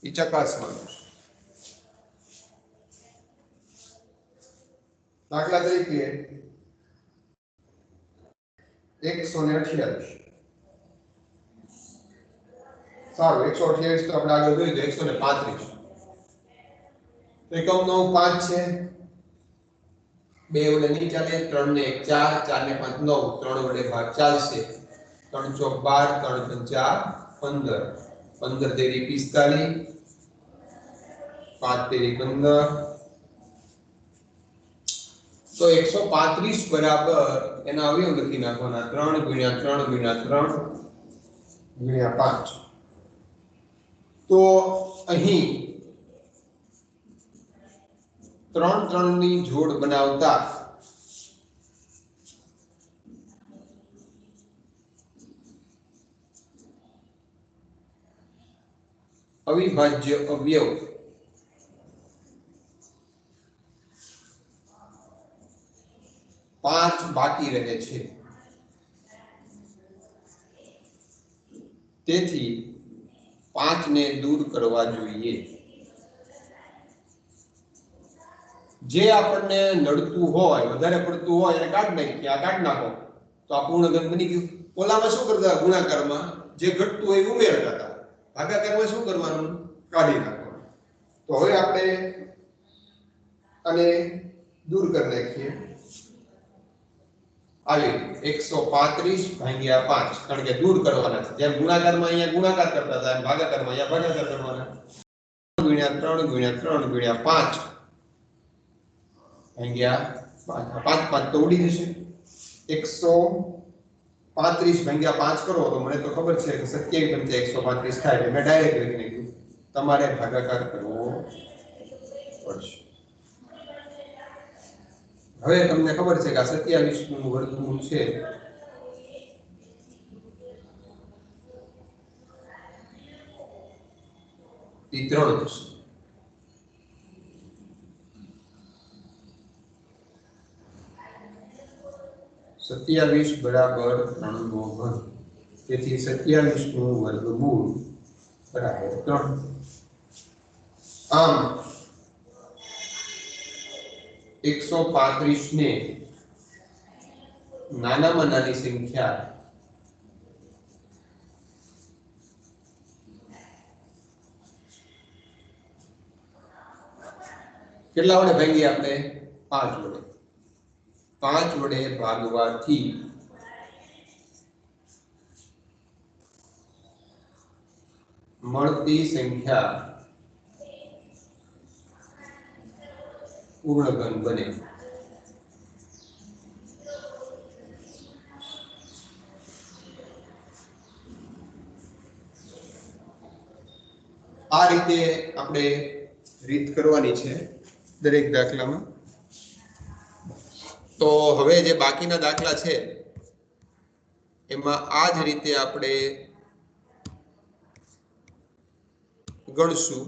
એ ચકાસવાનું છે. દાખલા તરીકે 128. સારું, 128 તો આપણે આગળ જોયું તો 135. એકમ 9 5 છે. 2 વડે નહીં ચાલે, 3 ને 1 4, 4 ને 5 9, 3 વડે ભાગ ચાલશે. 3 ચોક 12, 3 પંચા 15, 15 તેરી 45, 5 તેરી 15. તો 135 બરાબર એના અવયવ લખી નાખવાના 3 ગુણ્યા 3 ગુણ્યા 3 ગુણ્યા 5. તો અહીં 3 3 ની જોડ બનાવતા અવિભાજ્ય અવયવ પાંચ બાકી રહે છે. તેથી 5 ને દૂર કરવા જોઈએ. જે આપણને નડતું હોય, વધારે પડતું હોય એને કાઢ નાખીએ. આ કાઢ નાખો તો આ પૂર્ણ ઘન બની ગયું. ઓલામાં શું કરતા? ગુણાકારમાં જે ઘટતું હોય એ ઉમેરતા હતા. ભાગાકારમાં શું કરવાનું? કાઢી નાખવાનું. તો હવે આપણે આને દૂર કરી નાખીએ. આવી 135 ભાગ્યા 5, કારણ કે દૂર કરવાના છે. જેમ ગુણાકારમાં અહીંયા ગુણાકાર કરતા હતા એમ ભાગાકારમાં અહીંયા ભાગાકાર કરવાના. 3 ગુણ્યા 3 ગુણ્યા 5 ભાગ્યા 5, 5 તો ઉડી જશે. 135 ભાગ્યા 5 કરો તો મને તો ખબર છે કે 27 પંચા 135 થાય. એટલે મેં ડાયરેક્ટ લખી નાખ્યું. તમારે ભાગાકાર કરવો પડશે. હવે તમને ખબર છે કે આ 27 નું વર્ગમૂળ છે એ 3 થશે. સત્યાવીસ બરાબર 3 નો ઘન. તેથી 27 નું વર્ગમૂળ બરાબર 3. આમ 135 ને નાનામાં નાની સંખ્યા કેટલા વડે ભાગીએ આપણે? 5 વડે. 5 વડે ભાગવાથી મળતી સંખ્યા પૂર્ણ ઘન બને. આ રીતે આપણે રીત કરવાની છે દરેક દાખલામાં. તો હવે જે બાકીના દાખલા છે એમાં આ જ રીતે આપણે ગણશું.